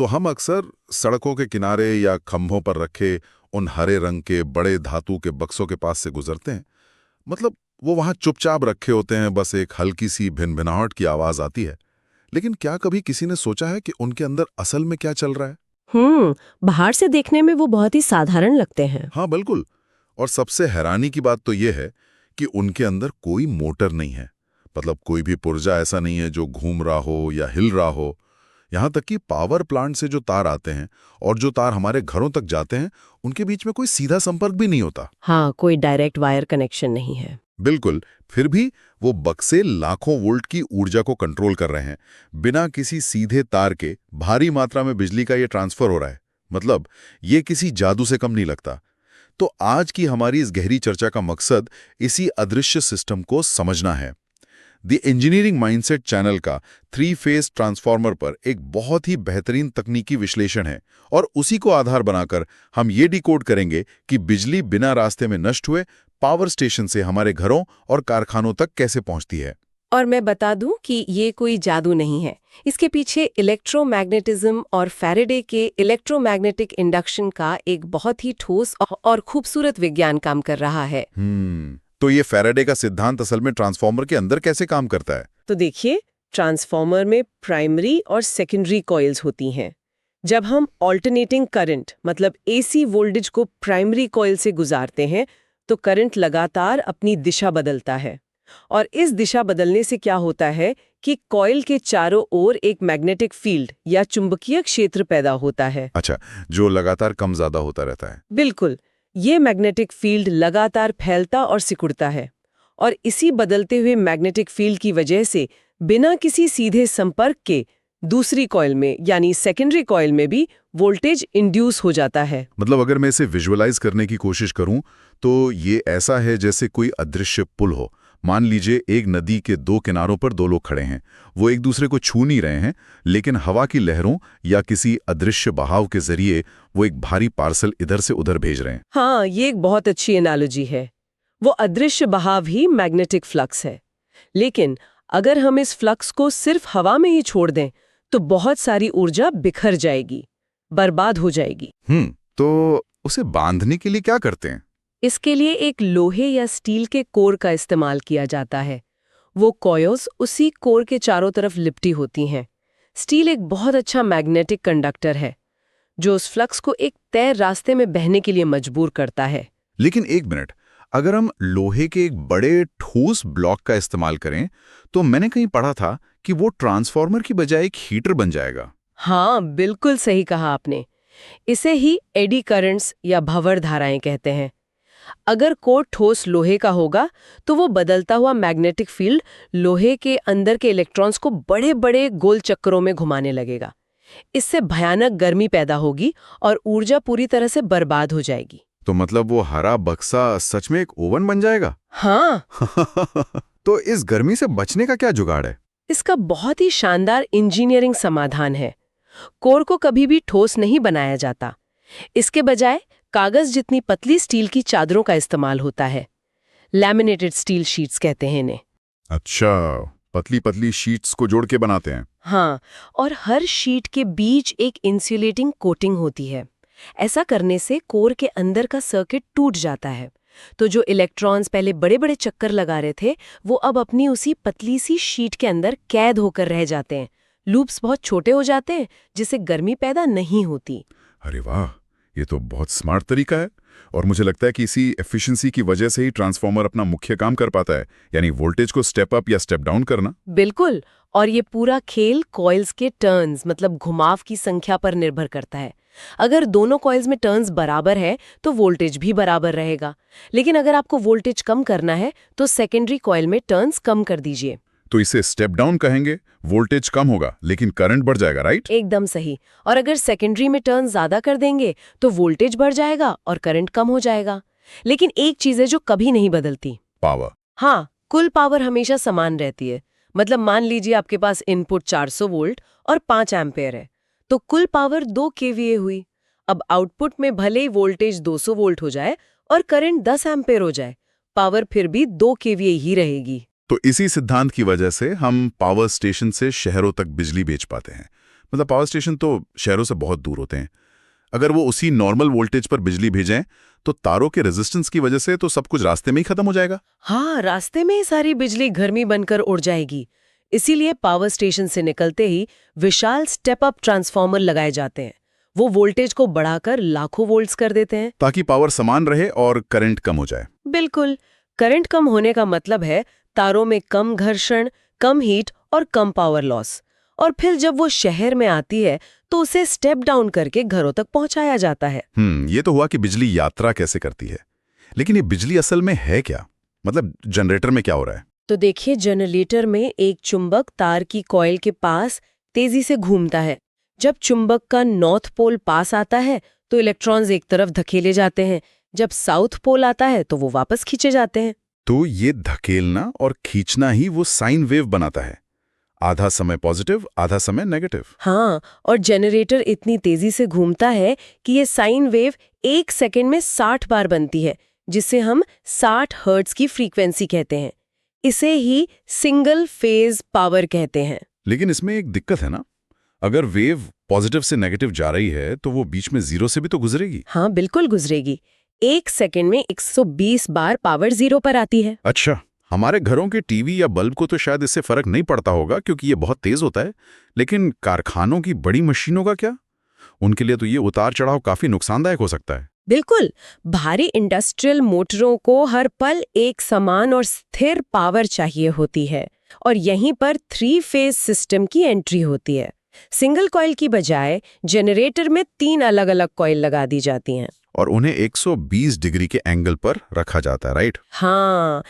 तो हम अक्सर सड़कों के किनारे या खंभों पर रखे उन हरे रंग के बड़े धातु के बक्सों के पास से गुजरते हैं। मतलब वो वहां चुपचाप रखे होते हैं, बस एक हल्की सी भिनभिनाहट की आवाज आती है। लेकिन क्या कभी किसी ने सोचा है कि उनके अंदर असल में क्या चल रहा है? बाहर से देखने में वो बहुत ही साधारण लगते हैं। हाँ बिल्कुल। और सबसे हैरानी की बात तो ये है कि उनके अंदर कोई मोटर नहीं है। मतलब कोई भी पुर्जा ऐसा नहीं है जो घूम रहा हो या हिल रहा हो। यहाँ तक कि पावर प्लांट से जो तार आते हैं और जो तार हमारे घरों तक जाते हैं, उनके बीच में कोई सीधा संपर्क भी नहीं होता। हाँ, कोई डायरेक्ट वायर कनेक्शन नहीं है। बिल्कुल। फिर भी वो बक्से लाखों वोल्ट की ऊर्जा को कंट्रोल कर रहे हैं। बिना किसी सीधे तार के भारी मात्रा में बिजली का ये ट्रांसफर हो रहा है। मतलब ये किसी जादू से कम नहीं लगता। तो आज की हमारी इस गहरी चर्चा का मकसद इसी अदृश्य सिस्टम को समझना है। द इंजीनियरिंग माइंडसेट चैनल का 3-फेज ट्रांसफार्मर पर एक बहुत ही बेहतरीन तकनीकी विश्लेषण है और उसी को आधार बनाकर हम ये डिकोड करेंगे कि बिजली बिना रास्ते में नष्ट हुए पावर स्टेशन से हमारे घरों और कारखानों तक कैसे पहुंचती है। और मैं बता दूं कि ये कोई जादू नहीं है। इसके पीछे इलेक्ट्रोमैग्नेटिज्म और फैराडे के इलेक्ट्रोमैग्नेटिक इंडक्शन का एक बहुत ही ठोस और खूबसूरत विज्ञान काम कर रहा है। तो ये फैराडे का सिद्धांत असल में ट्रांसफार्मर के अंदर कैसे काम करता है? तो देखिए, ट्रांसफार्मर में प्राइमरी और सेकेंडरी कॉइल्स होती हैं। जब हम ऑल्टरनेटिंग करंट मतलब एसी वोल्टेज को प्राइमरी कॉइल से गुजारते हैं तो करंट लगातार अपनी दिशा बदलता है। और इस दिशा बदलने से क्या होता है कि कॉइल के चारों ओर एक मैग्नेटिक फील्ड या चुंबकीय क्षेत्र पैदा होता है। अच्छा, जो लगातार कम ज्यादा होता रहता है। बिल्कुल। ये मैग्नेटिक फील्ड लगातार फैलता और सिकुड़ता है और इसी बदलते हुए मैग्नेटिक फील्ड की वजह से बिना किसी सीधे संपर्क के दूसरी कॉइल में यानी सेकेंडरी कॉइल में भी वोल्टेज इंड्यूस हो जाता है। मतलब अगर मैं इसे विजुअलाइज करने की कोशिश करूं तो ये ऐसा है जैसे कोई अदृश्य पुल हो। मान लीजिए एक नदी के दो किनारों पर दो लोग खड़े हैं। वो एक दूसरे को छू नहीं रहे हैं, लेकिन हवा की लहरों या किसी अदृश्य बहाव के जरिए वो एक भारी पार्सल इधर से उधर भेज रहे हैं। हाँ, ये एक बहुत अच्छी एनालॉजी है। वो अदृश्य बहाव ही मैग्नेटिक फ्लक्स है। लेकिन अगर हम इस फ्लक्स को सिर्फ हवा में ही छोड़ दें तो बहुत सारी ऊर्जा बिखर जाएगी, बर्बाद हो जाएगी। तो उसे बांधने के लिए क्या करते हैं? इसके लिए एक लोहे या स्टील के कोर का इस्तेमाल किया जाता है। वो कॉयल्स उसी कोर के चारों तरफ लिपटी होती हैं। स्टील एक बहुत अच्छा मैग्नेटिक कंडक्टर है जो उस फ्लक्स को एक तय रास्ते में बहने के लिए मजबूर करता है। लेकिन एक मिनट, अगर हम लोहे के एक बड़े ठोस ब्लॉक का इस्तेमाल करें तो मैंने कहीं पढ़ा था कि वो ट्रांसफार्मर की बजाय एक हीटर बन जाएगा। हाँ, बिल्कुल सही कहा आपने। इसे ही एडी करंट्स या भंवर धाराएं कहते हैं। अगर कोर ठोस लोहे का होगा तो वो बदलता हुआ मैग्नेटिक फील्ड लोहे के अंदर के इलेक्ट्रॉन्स को बड़े बड़े गोल चक्करों में घुमाने लगेगा। इससे भयानक गर्मी पैदा होगी और ऊर्जा पूरी तरह से बर्बाद हो जाएगी। तो मतलब वो हरा बक्सा सच में एक ओवन बन जाएगा? हाँ। तो इस गर्मी से बचने का क्या जुगाड़ है? इसका बहुत ही शानदार इंजीनियरिंग समाधान है। कोर को कभी भी ठोस नहीं बनाया जाता। इसके बजाय कागज जितनी पतली स्टील की चादरों का इस्तेमाल होता है। लैमिनेटेड स्टील शीट्स कहते हैं इन्हें। अच्छा, पतली पतली शीट्स को जोड़ के बनाते हैं। हाँ, और हर शीट के बीच एक इंसुलेटिंग कोटिंग होती है। ऐसा करने से कोर के अंदर का सर्किट टूट जाता है। तो जो इलेक्ट्रॉन्स पहले बड़े बड़े चक्कर लगा रहे थे वो अब अपनी उसी पतली सी शीट के अंदर कैद होकर रह जाते हैं। लूप्स बहुत छोटे हो जाते हैं जिससे गर्मी पैदा नहीं होती। अरे वाह, ये तो बहुत स्मार्ट तरीका है। और मुझे लगता है कि इसी एफिशिएंसी की वजह से ही ट्रांसफार्मर अपना मुख्य काम कर पाता है, यानी वोल्टेज को स्टेप अप या स्टेप डाउन करना। बिल्कुल। और ये पूरा खेल कॉइल्स के टर्न्स मतलब घुमाव की संख्या पर निर्भर करता है। अगर दोनों कॉइल्स में टर्न्स बराबर है तो वोल्टेज भी बराबर रहेगा। लेकिन अगर आपको वोल्टेज कम करना है तो सेकेंडरी कॉइल में टर्न्स कम कर दीजिए। तो इसे स्टेप डाउन कहेंगे। वोल्टेज कम होगा लेकिन करंट बढ़ जाएगा, राइट? एकदम सही। और अगर सेकेंडरी में टर्न ज्यादा कर देंगे तो वोल्टेज बढ़ जाएगा और करंट कम हो जाएगा। लेकिन एक चीज है जो कभी नहीं बदलती, पावर। हाँ, कुल पावर हमेशा समान रहती है। मतलब मान लीजिए आपके पास इनपुट 400 वोल्ट और 5 एम्पेयर है तो कुल पावर 2 केवीए हुई। अब आउटपुट में भले ही वोल्टेज 200 वोल्ट हो जाए और करंट 10 एम्पेयर हो जाए, पावर फिर भी 2 केवीए ही रहेगी। तो इसी सिद्धांत की वजह से हम पावर स्टेशन से शहरों तक बिजली बेच पाते हैं। मतलब पावर स्टेशन तो शहरों से बहुत दूर होते हैं। अगर वो उसी नॉर्मल वोल्टेज पर बिजली भेजें तो तारों के रेजिस्टेंस की वजह से तो सब कुछ रास्ते में ही खत्म हो जाएगा। हाँ, रास्ते में ही सारी बिजली घर में बनकर उड़ जाएगी। इसीलिए पावर स्टेशन से निकलते ही विशाल स्टेप अप ट्रांसफार्मर लगाए जाते हैं। वो वोल्टेज को बढ़ाकर लाखों वोल्ट्स कर देते हैं। ताकि पावर समान रहे और करंट कम हो जाए। बिल्कुल, करंट कम होने का मतलब है तारों में कम घर्षण, कम हीट और कम पावर लॉस। और फिर जब वो शहर में आती है तो उसे स्टेप डाउन करके घरों तक पहुंचाया जाता है। ये तो हुआ कि बिजली यात्रा कैसे करती है। लेकिन ये बिजली असल में है क्या? मतलब जनरेटर में क्या हो रहा है? तो देखिए, जनरेटर में एक चुंबक तार की कॉइल के पास तेजी से घूमता है। जब चुंबक का नॉर्थ पोल पास आता है तो इलेक्ट्रॉन्स एक तरफ धकेले जाते हैं। जब साउथ पोल आता है तो वो वापस खींचे जाते हैं। तो ये धकेलना और खींचना ही वो साइन वेव बनाता है। आधा समय पॉजिटिव, आधा समय नेगेटिव। हाँ, और जनरेटर इतनी तेजी से घूमता है कि ये साइन वेव 1 सेकंड में 60 बार बनती है, जिसे हम 60 हर्ट्ज की फ्रीक्वेंसी कहते हैं। इसे ही सिंगल फेज पावर कहते हैं। लेकिन इसमें एक दिक्कत है ना, अगर वेव पॉजिटिव से नेगेटिव जा रही है तो वो बीच में जीरो से भी तो गुजरेगी। हाँ, बिल्कुल गुजरेगी। 1 सेकंड में 120 बार पावर जीरो पर आती है। अच्छा, हमारे घरों के टीवी या बल्ब को तो शायद इससे फर्क नहीं पड़ता होगा क्योंकि ये बहुत तेज होता है। लेकिन कारखानों की बड़ी मशीनों का क्या? उनके लिए तो ये उतार चढ़ाव काफी नुकसानदायक हो सकता है। बिल्कुल, भारी इंडस्ट्रियल मोटरों को हर पल एक समान और स्थिर पावर चाहिए होती है, और यहीं पर 3 फेज सिस्टम की एंट्री होती है। सिंगल कॉइल की बजाय जनरेटर में 3 अलग-अलग कॉइल लगा दी जाती हैं। और उन्हें 120 डिग्री के एंगल पर रखा जाता है, राइट? हाँ,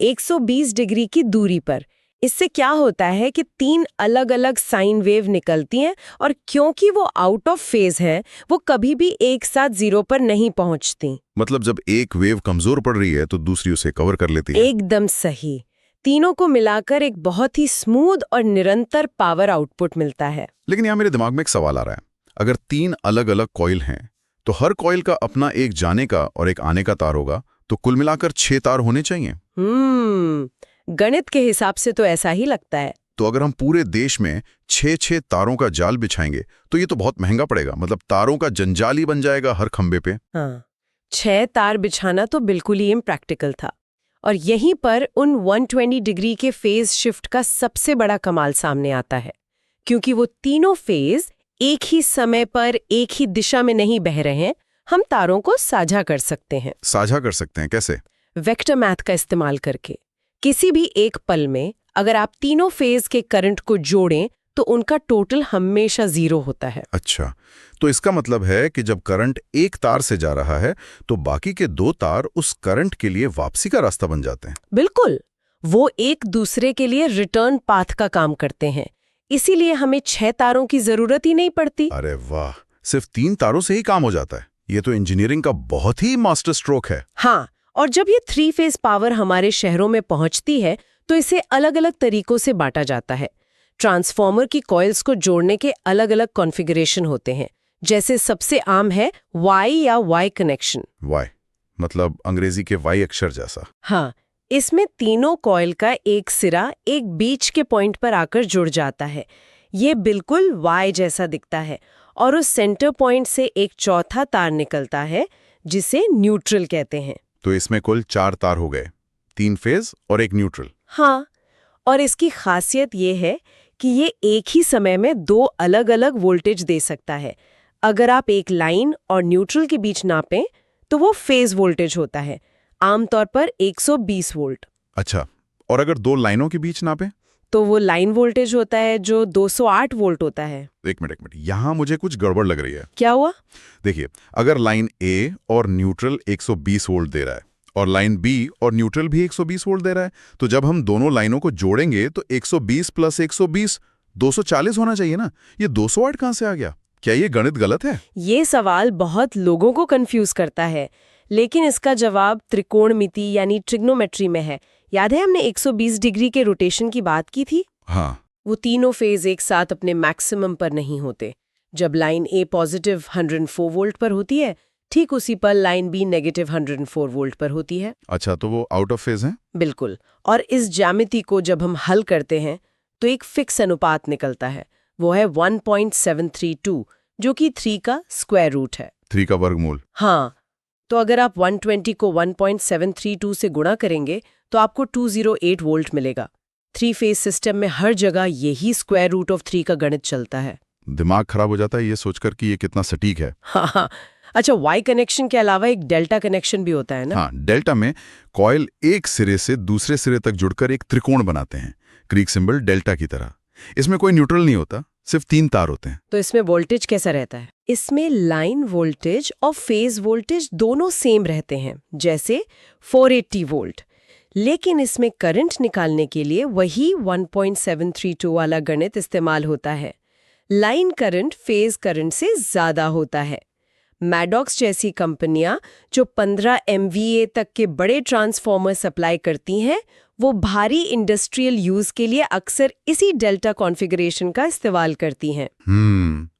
120 डिग्री की दूरी पर। इससे क्या होता है कि 3 अलग-अलग साइन वेव निकलती हैं, और क्योंकि वो आउट ऑफ फेज हैं, वो कभी भी एक साथ जीरो पर नहीं पहुंचती। मतलब जब एक वेव कमजोर पड़ रही है तो दूसरी उसे कवर कर लेती है। एकदम सही। तीनों को मिलाकर एक बहुत ही स्मूथ और निरंतर पावर आउटपुट मिलता है। लेकिन यहाँ मेरे दिमाग में एक सवाल आ रहा है। अगर 3 अलग-अलग कॉइल हैं तो हर कॉइल का अपना एक जाने का और एक आने का तार होगा, तो कुल मिलाकर 6 तार होने चाहिए। गणित के हिसाब से तो ऐसा ही लगता है। तो अगर हम पूरे देश में 6-6 तारों का जाल बिछाएंगे तो ये तो बहुत महंगा पड़ेगा। मतलब तारों का जंजाल ही बन जाएगा हर खंबे पे। हाँ, 6 तार बिछाना तो बिल्कुल ही इम्प्रैक्टिकल था। और यहीं पर उन 120 डिग्री के फेज शिफ्ट का सबसे बड़ा कमाल सामने आता है, क्योंकि वो तीनों फेज एक ही समय पर एक ही दिशा में नहीं बह रहे हैं। हम तारों को साझा कर सकते हैं। साझा कर सकते हैं कैसे? वेक्टर मैथ का इस्तेमाल करके। किसी भी एक पल में अगर आप तीनों फेज के करंट को जोड़ें तो उनका टोटल हमेशा 0 होता है। अच्छा, तो इसका मतलब है कि जब करंट एक तार से जा रहा है तो बाकी के 2 तार उस करंट के लिए वापसी का रास्ता बन जाते हैं। बिल्कुल, वो एक दूसरे के लिए रिटर्न पाथ का काम करते हैं। इसीलिए हमें 6 तारों की जरूरत ही नहीं पड़ती। अरे वाह, सिर्फ 3 तारों से ही काम हो जाता है। ये तो इंजीनियरिंग का बहुत ही मास्टर स्ट्रोक है। हाँ, और जब ये 3 फेज पावर हमारे शहरों में पहुंचती है तो इसे अलग-अलग तरीकों से बांटा जाता है। ट्रांसफार्मर की कॉइल्स को जोड़ने के अलग-अलग कॉन्फ़िगरेशन होते हैं। जैसे सबसे आम है वाई या वाई कनेक्शन। वाई मतलब अंग्रेजी के वाई अक्षर जैसा। हाँ, इसमें तीनों कॉइल का एक सिरा एक बीच के पॉइंट पर आकर जुड़ जाता है। ये बिल्कुल वाई जैसा दिखता है, और उस सेंटर पॉइंट से एक चौथा तार निकलता है जिसे न्यूट्रल कहते हैं। तो इसमें कुल 4 तार हो गए, 3 फेज और एक न्यूट्रल। हाँ, और इसकी खासियत ये है कि ये एक ही समय में 2 अलग-अलग वोल्टेज दे सकता है। अगर आप एक लाइन और न्यूट्रल के बीच नापें तो वो फेज वोल्टेज होता है, आमतौर पर 120 वोल्ट। अच्छा, और अगर 2 लाइनों के बीच नापें तो वो लाइन वोल्टेज होता है जो 208 वोल्ट होता है। एक मिनट, यहाँ मुझे कुछ गड़बड़ लग रही है। क्या हुआ? देखिए, अगर लाइन ए और न्यूट्रल 120 वोल्ट दे रहा है और लाइन बी और न्यूट्रल भी 120 वोल्ट दे रहा है, तो जब हम दोनों लाइनों को जोड़ेंगे तो 120 + 120 240 होना चाहिए ना। ये 208 कहाँ से आ गया? क्या ये गणित गलत है? ये सवाल बहुत लोगों को कंफ्यूज करता है, लेकिन इसका जवाब त्रिकोणमिति यानी ट्रिग्नोमेट्री में है। याद है हमने 120 डिग्री के रोटेशन की बात की थी? हाँ। वो तीनों फेज एक साथ अपने मैक्सिमम पर नहीं होते। जब लाइन ए पॉजिटिव 104 वोल्ट पर होती है, ठीक उसी पर लाइन बी नेगेटिव 104 वोल्ट पर होती है। अच्छा, तो वो आउट ऑफ फेज है? बिल्कुल, और इस ज्यामिति को जब हम हल करते हैं तो एक फिक्स अनुपात निकलता है। वो है 1.732, जो कि 3 का स्क्वायर रूट है। 3 का वर्गमूल। हाँ, तो अगर आप 120 को 1.732 से गुणा करेंगे तो आपको 208 वोल्ट मिलेगा। 3 फेज सिस्टम में हर जगह यही स्क्वायर रूट ऑफ 3 का गणित चलता है। दिमाग खराब हो जाता है ये सोचकर कि ये कितना सटीक है। हाँ। अच्छा, वाई कनेक्शन के अलावा एक डेल्टा कनेक्शन भी होता है ना? हाँ, डेल्टा में कॉइल एक सिरे से दूसरे सिरे तक जुड़कर एक त्रिकोण बनाते हैं, ग्रीक सिंबल डेल्टा की तरह। इसमें कोई न्यूट्रल नहीं होता, सिर्फ 3 तार होते हैं। तो इसमें वोल्टेज कैसा रहता है? इसमें लाइन वोल्टेज और फेज वोल्टेज दोनों सेम रहते हैं, जैसे 480 वोल्ट। लेकिन इसमें करंट निकालने के लिए वही 1.732 वाला गणित इस्तेमाल होता है। लाइन करंट फेज करंट से ज्यादा होता है। मैडॉक्स जैसी कंपनियां जो 15 MVA तक के बड़े ट्रांसफॉर्मर सप्लाई करती हैं, वो भारी इंडस्ट्रियल यूज के लिए अक्सर इसी डेल्टा कॉन्फ़िगरेशन का इस्तेमाल करती हैं।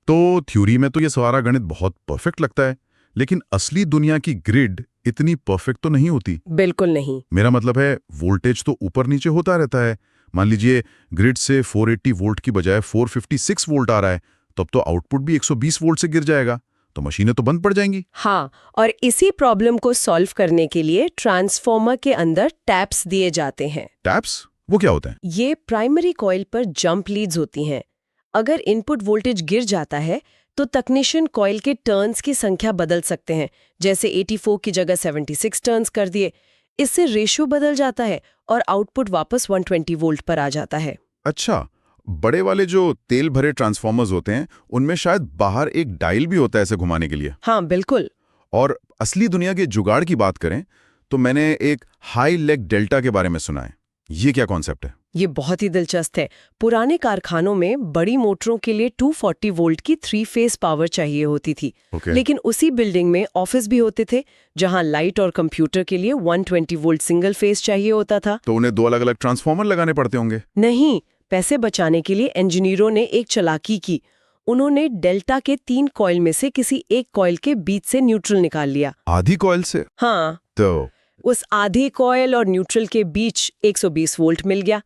तो थ्योरी में तो ये सारा गणित बहुत परफेक्ट लगता है, लेकिन असली दुनिया की ग्रिड इतनी परफेक्ट तो नहीं होती। बिल्कुल नहीं। मेरा मतलब है वोल्टेज तो ऊपर नीचे होता रहता है। मान लीजिए ग्रिड से 480 वोल्ट की बजाय 456 वोल्ट आ रहा है, तब तो आउटपुट भी 120 वोल्ट से गिर जाएगा, तो मशीनें तो बंद पड़ जाएंगी। हाँ, और इसी प्रॉब्लम को सॉल्व करने के लिए ट्रांसफॉर्मर के अंदर टैप्स दिए जाते हैं। टैप्स वो क्या होते हैं? ये प्राइमरी कॉइल पर जंप लीड्स होती हैं। अगर इनपुट वोल्टेज गिर जाता है तो तकनीशियन कॉइल के टर्न्स की संख्या बदल सकते हैं, जैसे 84 की जगह 76 टर्न्स कर दिए। इससे रेशियो बदल जाता है और आउटपुट वापस 120 वोल्ट पर आ जाता है। अच्छा, बड़े वाले जो तेल भरे ट्रांसफॉर्मर्स होते हैं उनमें शायद बाहर एक डायल भी होता है ऐसे घुमाने के लिए। हाँ, बिल्कुल। और असली दुनिया के जुगाड़ की बात करें तो मैंने एक हाई लेग डेल्टा के बारे में सुना है। ये क्या कॉन्सेप्ट है? ये बहुत ही दिलचस्प है। पुराने कारखानों में बड़ी मोटरों के लिए 240 वोल्ट की 3 फेज पावर चाहिए होती थी। लेकिन उसी बिल्डिंग में ऑफिस भी होते थे, जहां लाइट और कंप्यूटर के लिए 120 वोल्ट सिंगल फेज चाहिए होता था। तो उन्हें 2 अलग-अलग ट्रांसफॉर्मर लगाने पड़ते होंगे? नहीं, पैसे बचाने के लिए इंजीनियरों ने एक चालाकी की। उन्होंने डेल्टा के 3 कॉइल में से किसी एक कॉइल के बीच से न्यूट्रल निकाल लिया। आधी कॉइल से? हाँ, तो उस आधे कॉइल और न्यूट्रल के बीच 120 वोल्ट मिल गया।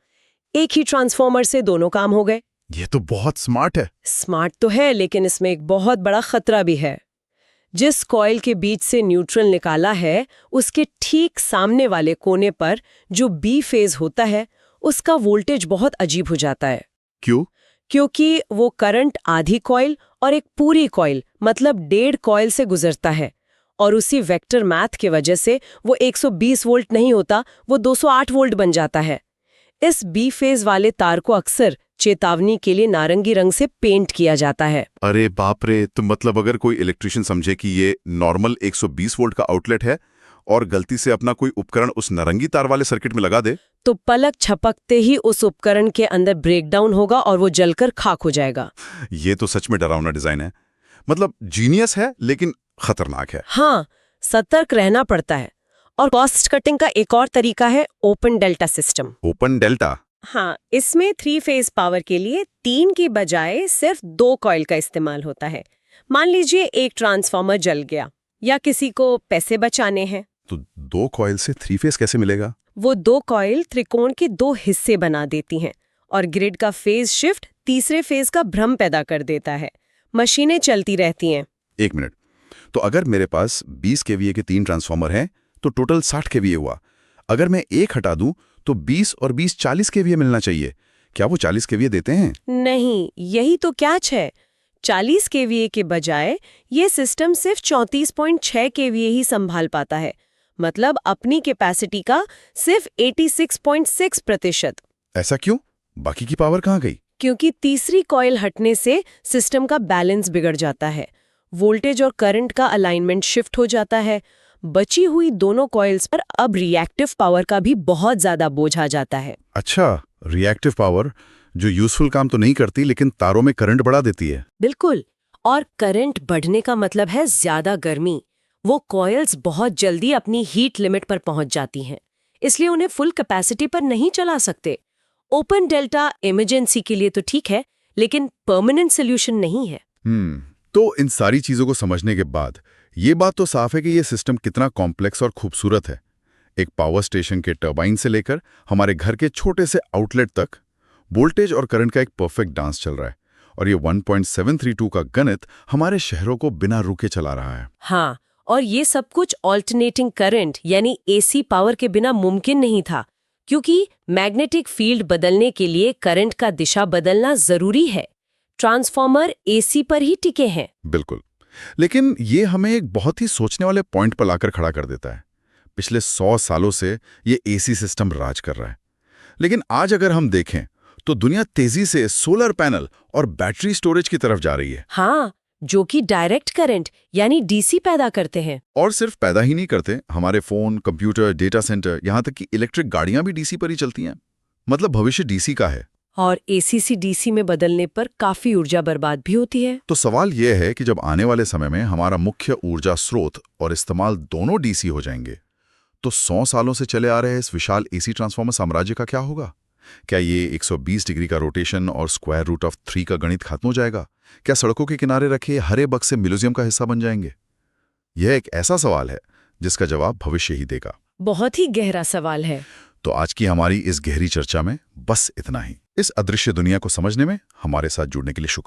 एक ही ट्रांसफॉर्मर से दोनों काम हो गए। ये तो बहुत स्मार्ट है। स्मार्ट तो है, लेकिन इसमें एक बहुत बड़ा खतरा भी है। जिस कॉइल के बीच से न्यूट्रल निकाला है, उसके ठीक सामने वाले कोने पर जो बी फेज होता है, उसका वोल्टेज बहुत अजीब हो जाता है। क्यों? क्योंकि वो करंट आधी कॉइल और एक पूरी कॉइल मतलब 1.5 कॉइल से गुजरता है, और उसी वेक्टर मैथ के वजह से वो 120 वोल्ट नहीं होता, वो 208 वोल्ट बन जाता है। इस बी फेज वाले तार को अक्सर चेतावनी के लिए नारंगी रंग से पेंट किया जाता है। अरे बाप रे, तो मतलब अगर कोई इलेक्ट्रिशियन समझे कि ये नॉर्मल 120 वोल्ट का आउटलेट है और गलती से अपना कोई उपकरण उस नारंगी तार वाले सर्किट में लगा दे, तो पलक झपकते ही उस उपकरण के अंदर ब्रेकडाउन होगा और वो जलकर खाक हो जाएगा। ये तो सच में डरावना डिजाइन है। मतलब जीनियस है लेकिन खतरनाक है। हाँ, सतर्क रहना पड़ता है। और कॉस्ट कटिंग का एक और तरीका है open delta system. Open delta? हाँ, इसमें 3 फेज पावर के लिए 3 की बजाय सिर्फ 2 कॉइल का इस्तेमाल होता है। मान लीजिए एक ट्रांसफॉर्मर जल गया या किसी को पैसे बचाने हैं, तो 2 कॉइल से 3 फेज कैसे मिलेगा? वो 2 कॉइल त्रिकोण के 2 हिस्से बना देती हैं और ग्रिड का फेज शिफ्ट तीसरे फेज का भ्रम पैदा कर देता है। मशीनें चलती रहती हैं। 1 मिनट, तो अगर मेरे पास 20 केवीए के 3 ट्रांसफॉर्मर हैं तो टोटल 60 केवीए हुआ। अगर मैं एक हटा दूं तो 20 और 20 40 केवीए मिलना चाहिए। क्या वो 40 केवीए देते हैं? नहीं, यही तो कैच है। 40 केवीए के बजाय ये सिस्टम सिर्फ 34.6 केवीए ही संभाल पाता है, मतलब अपनी कैपेसिटी का सिर्फ 86.6%। ऐसा क्यों? बाकी की पावर कहाँ गई? क्योंकि तीसरी कॉइल हटने से सिस्टम का बैलेंस बिगड़ जाता है। वोल्टेज और करंट का अलाइनमेंट शिफ्ट हो जाता है। बची हुई दोनों कॉइल्स पर अब रिएक्टिव पावर का भी बहुत ज्यादा बोझ आ जाता है। अच्छा, रिएक्टिव पावर जो यूजफुल काम तो नहीं करती लेकिन तारों में करंट बढ़ा देती है। बिल्कुल, और करंट बढ़ने का मतलब है ज्यादा गर्मी। वो कॉइल्स बहुत जल्दी अपनी हीट लिमिट पर पहुंच जाती हैं, इसलिए उन्हें फुल कैपेसिटी पर नहीं चला सकते। ओपन डेल्टा इमरजेंसी के लिए तो ठीक है, लेकिन परमानेंट सोल्यूशन नहीं है। तो इन सारी चीजों को समझने के बाद ये बात तो साफ है कि ये सिस्टम कितना कॉम्प्लेक्स और खूबसूरत है। एक पावर स्टेशन के टरबाइन से लेकर हमारे घर के छोटे से आउटलेट तक वोल्टेज और करंट का एक परफेक्ट डांस चल रहा है। और ये 1.732 का गणित हमारे शहरों को बिना रुके चला रहा है। हाँ, और ये सब कुछ ऑल्टरनेटिंग करंट यानी एसी पावर के बिना मुमकिन नहीं था, क्योंकि मैग्नेटिक फील्ड बदलने के लिए करंट का दिशा बदलना जरूरी है। ट्रांसफॉर्मर एसी पर ही टिके हैं। बिल्कुल। लेकिन ये हमें एक बहुत ही सोचने वाले पॉइंट पर लाकर खड़ा कर देता है। पिछले 100 सालों से ये एसी सिस्टम राज कर रहा है, लेकिन आज अगर हम देखें तो दुनिया तेजी से सोलर पैनल और बैटरी स्टोरेज की तरफ जा रही है। हाँ, जो कि डायरेक्ट करंट यानी डीसी पैदा करते हैं। और सिर्फ पैदा ही नहीं करते, हमारे फोन, कंप्यूटर, डेटा सेंटर, यहाँ तक कि इलेक्ट्रिक गाड़ियां भी डीसी पर ही चलती हैं। मतलब भविष्य डीसी का है। और एसी से डीसी में बदलने पर काफी ऊर्जा बर्बाद भी होती है। तो सवाल यह है कि जब आने वाले समय में हमारा मुख्य ऊर्जा स्रोत और इस्तेमाल दोनों डीसी हो जाएंगे, तो 100 सालों से चले आ रहे इस विशाल एसी ट्रांसफॉर्मर साम्राज्य का क्या होगा? क्या ये 120 डिग्री का रोटेशन और स्क्वायर रूट ऑफ 3 का गणित खत्म हो जाएगा? क्या सड़कों के किनारे रखे हरे बक्से म्यूजियम का हिस्सा बन जाएंगे? यह एक ऐसा सवाल है जिसका जवाब भविष्य ही देगा। बहुत ही गहरा सवाल है। तो आज की हमारी इस गहरी चर्चा में बस इतना ही। इस अदृश्य दुनिया को समझने में हमारे साथ जुड़ने के लिए शुक्रिया।